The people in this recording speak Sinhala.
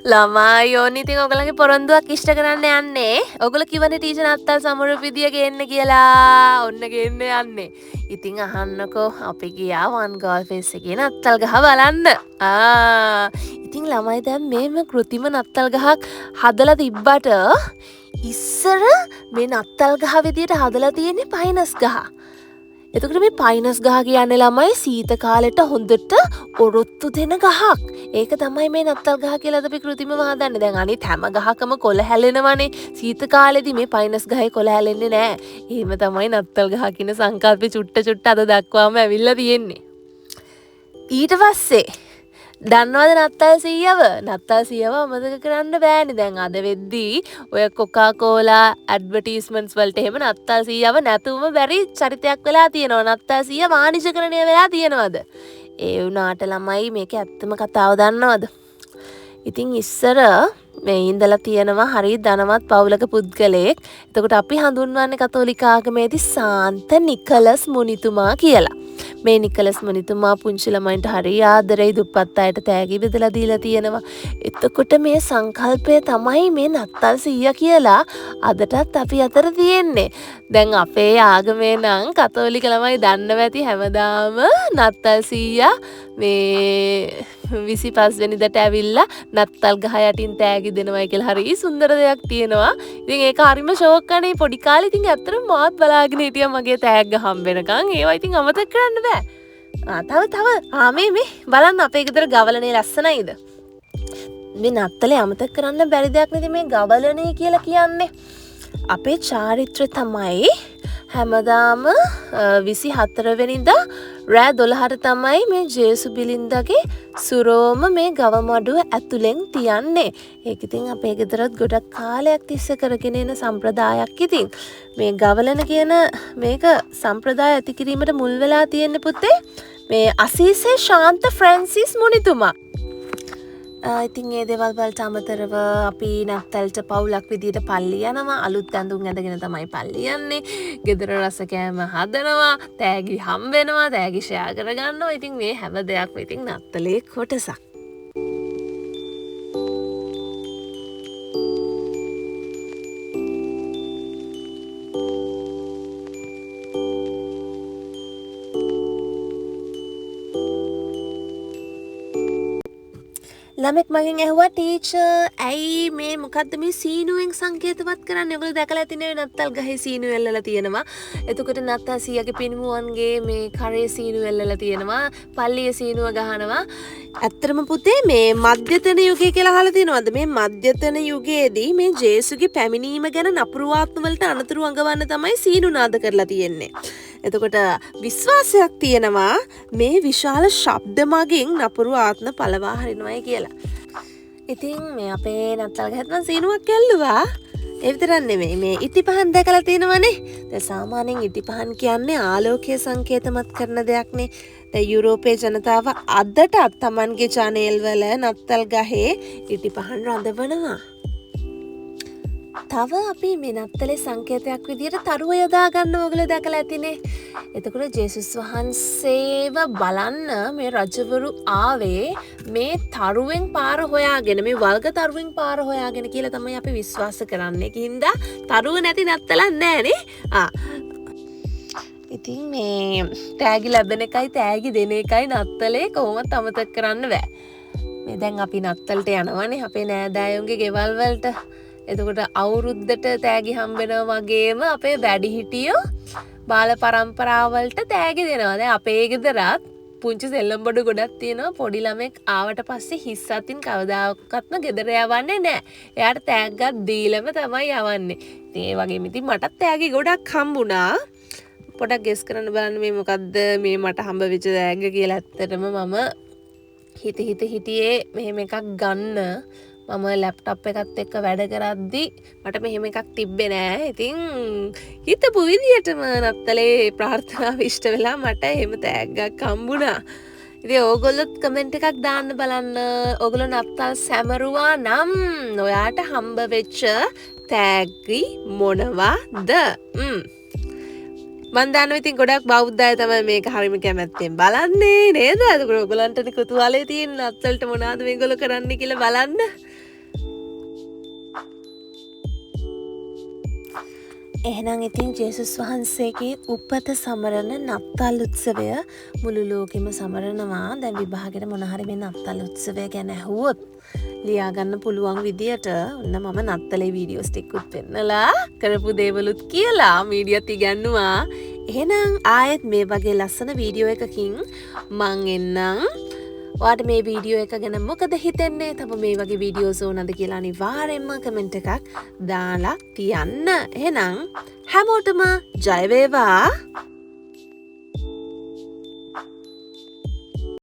ළමයි ඕනි ඉතින් ඔයගලගේ පොරොන්දුවක් ඉෂ්ට කරන්න යන්නේ. ඔයගොල්ලෝ කිව්වනේ ටීචර් නත්තල් සමරු විදිය ගේන්න කියලා. ඔන්න ගේන්න යන්නේ. ඉතින් අහන්නකෝ අපි ගියා වන් ගර්ල් ෆේස් එකේ නත්තල් ගහ බලන්න. ඉතින් ළමයි දැන් මේම કૃතිම නත්තල් ගහක් හදලා තිබ්බට ඉස්සර මේ නත්තල් ගහ විදියට හදලා තියෙන්නේ පයිනස් ගහ. එතකට මේ පයිනස් ගහ කියන්නේ ළමයි සීත කාලෙට හොඳට ඔරොත්තු දෙන ගහක්. ඒක තමයි මේ නත්තල් ගහ කියලා අපි කෘතිමව හදන්නේ. දැන් අනිත් හැම ගහකම කොළ හැලෙනවනේ. සීත කාලෙදි මේ පයිනස් ගහේ කොළ හැලෙන්නේ නැහැ. එහෙම තමයි නත්තල් ගහ කියන සංකල්පේ චුට්ට අද දක්වාම ඇවිල්ලා තියෙන්නේ. ඊට පස්සේ දන්නවද නත්තල් සීයව? නත්තල් සීයව අමතක කරන්න බෑනේ. දැන් අද වෙද්දී ඔය කොකා කෝලා ඇඩ්වර්ටයිස්මන්ට්ස් වලට එහෙම නත්තල් සීයව නැතුවම බැරි චරිතයක් වෙලා තියෙනවා. නත්තල් සීය වාණිජකරණය වෙලා තියෙනවද? ඒ වුණාට ළමයි මේක ඇත්තම කතාව දන්නවද? ඉතින් ඉස්සර මේ ඉඳලා තියෙනවා හරි ධනවත් පවුලක පුද්ගලයෙක්. එතකොට අපි හඳුන්වන්නේ කතෝලික ආගමේදී සාන්ත නිකලස් මුනිතුමා කියලා. මේ නිකලස් මුනිතුමා පුංචි ළමයින්ට හරි ආදරෙයි දුප්පත් අයට තෑගි බෙදලා දීලා තියෙනවා. එතකොට මේ සංකල්පය තමයි මේ නත්තල් සීයා කියලා අදටත් අපි අතර තියෙන්නේ. දැන් අපේ ආගමේ නම් කතෝලික ළමයි දන්නව ඇති හැමදාම නත්තල් සීයා මේ 25 වෙනිදාට ඇවිල්ලා නත්තල් ගහ යටින් තෑගි දෙනවා කියලා හරි සුන්දර දෙයක් තියෙනවා. ඉතින් ඒක හරිම ෂෝක් අනේ පොඩි කාලේ ඉතින් ඇත්තටම මාත් බලාගෙන හිටියා මගේ තෑග්ග හම්බ වෙනකන්. ඒවා ඉතින් අමතක කරන්න බෑ. තව මේ බලන්න අපේ ගෙදර ගවලනේ ලස්සනයිද? මේ නත්තලේ අමතක කරන්න බැරි දෙයක් නෙද මේ ගවලනේ කියලා කියන්නේ. අපේ චාරිත්‍රය තමයි හැමදාම 24 වෙනිදා රෑ 12ට තමයි මේ ජේසු බිලින්දගේ සුරෝම මේ ගව මඩුව ඇතුලෙන් තියන්නේ. ඒක ඉතින් අපේ ගෙදරත් ගොඩක් කාලයක් තිස්සේ කරගෙන එන සම්ප්‍රදායක් ඉතින්. මේ ගවලන කියන මේක සම්ප්‍රදාය ඇති කිරීමට මුල් වෙලා තියෙන්නේ පුතේ මේ අසීසේ ශාන්ත ෆ්‍රැන්සිස් මුනිතුමා. ඉතින් ඒ දේවල් වලට අමතරව අපි නත්තල්ට පවුලක් විදියට පල්ලි යනවා. අලුත් ඇඳුම් ඇඳගෙන තමයි පල්ලි යන්නේ. ගෙදර රස කෑම හදනවා. තෑගි හම්බ වෙනවා. තෑගි ෂෙයා කරගන්නවා. ඉතින් මේ හැම දෙයක්ම ඉතින් නත්තලේ කොටසක්. ළමෙක් මගෙන් ඇහුවා ටීචර් ඇයි මේ මොකද්ද මේ සීනුවෙන් සංකේතවත් කරන්නේ? ඔයගොල්ලෝ දැකලා ඇතිනේ නත්තල් ගහේ සීනු එල්ලලා තියෙනවා. එතකොට නත්තල් සීයාගේ පින්මුවන්ගේ මේ කරේ සීනු එල්ලලා තියෙනවා. පල්ලියේ සීනුව ගහනවා. ඇත්තටම පුතේ මේ මධ්‍යතන යුගය කියලා අහලා තියෙනවද? මේ මධ්‍යතන යුගයේදී මේ ජේසුගේ පැමිණීම ගැන නපුරුවාත්ම වලට අනතුරු අඟවන්න තමයි සීනු නාද කරලා තියෙන්නේ. එතකොට විශ්වාසයක් තියෙනවා මේ විශාල ශබ්ද මගින් නපුරු ආත්ම පළවා හරිනවයි කියලා. ඉතින් මේ අපේ නත්තල් ගහත් මං සීනුවක් ඇල්ලුවා. ඒ විතරක් නෙමෙයි මේ ඉටිපහන් දැකලා තියෙනවනේ. දැන් සාමාන්‍යයෙන් ඉටිපහන් කියන්නේ ආලෝකයේ සංකේතමත් කරන දෙයක්නේ. දැන් යුරෝපයේ ජනතාව අදටත් Tamanගේ channel වල නත්තල් ගහේ ඉටිපහන් රඳවනවා. තව අපි මේ නත්තලේ සංකේතයක් විදියට තරුව යොදා ගන්න ඕගොල්ලෝ දැකලා ඇතිනේ. එතකොට ජේසුස් වහන්සේව බලන්න මේ රජවරු ආවේ මේ තරුවෙන් පාර හොයාගෙන මේ වල්ග තරුවෙන් පාර හොයාගෙන කියලා තමයි අපි විශ්වාස කරන්නේ. කින්ද තරුව නැති නත්තලක් නැහනේ. ඉතින් මේ තෑගි ලැබෙන එකයි තෑගි දෙන එකයි නත්තලේ කොහොමවත් අමතක කරන්න බෑ. මේ දැන් අපි නත්තලට යනවනේ අපේ නෑදෑයෝගේ ගෙවල් වලට. එතකොට අවුරුද්දට තෑගි හම්බෙනවා වගේම අපේ වැඩිහිටියෝ බාල පරම්පරාවලට තෑගි දෙනවා. දැන් අපේ ගෙදරත් පුංචි සෙල්ලම් බඩු ගොඩක් තියෙනවා. පොඩි ළමෙක් ආවට පස්සේ හිස් අතින් කවදාකත්ම ගෙදර යවන්නේ නැහැ. එයාට තෑග්ගක් දීලම තමයි යවන්නේ. ඉතින් ඒ වගේම ඉතින් මටත් තෑගි ගොඩක් හම්බුණා. පොඩක් ගෙස් කරන්න බලන්න මේ මොකද්ද මේ මට හම්බ වෙච්ච තෑග්ග කියලා. ඇත්තටම මම හිතියේ මෙහෙම එකක් ගන්න. මම ලැප්ටොප් එකත් එක්ක වැඩ කරද්දි මට මෙහෙම එකක් තිබ්බේ නෑ. ඉතින් හිතපු විදියටම නත්තලේ ප්‍රාර්ථනාව ඉෂ්ට වෙලා මට එහෙම තෑග්ගක් හම්බුණා. ඉතින් ඕගොල්ලොත් කමෙන්ට් එකක් දාන්න බලන්න. ඕගොල්ලෝ නත්තල් සැමරුවා නම් ඔයාට හම්බ වෙච්ච තෑග්ගි මොනවාද? මන් දන්නවා ඉතින් ගොඩක් බෞද්ධ අය තමයි මේක හරිම කැමැත්තෙන් බලන්නේ නේද? ඒකෝර ඔයගලන්ට කුතුහලයේ තියෙන නත්තල්ට මොනවද මේගොල්ලෝ කරන්නේ කියලා බලන්න. එහෙනම් ඉතින් ජේසුස් වහන්සේගේ උපත සමරන නත්තල් උත්සවය මුළු ලෝකෙම සමරනවා. දැන් විභාගෙට මොන හරි මේ නත්තල් උත්සවය ගැන ඇහුවොත් ලියාගන්න පුළුවන් විදියට ඔන්න මම නත්තලේ වීඩියෝස් ටිකකුත් පෙන්නලා කරපු දේවලුත් කියලා මීඩියත් ඉගැන්නුවා. එහෙනම් ආයෙත් මේ වගේ ලස්සන වීඩියෝ එකකින් මං එන්නම්. ඔයාට මේ වීඩියෝ එක ගැන මොකද හිතෙන්නේ? තව මේ වගේ වීඩියෝස් ඕනද කියලා අනිවාර්යෙන්ම කමෙන්ට් එකක් දාලා තියන්න. එහෙනම් හැමෝටම ජය වේවා.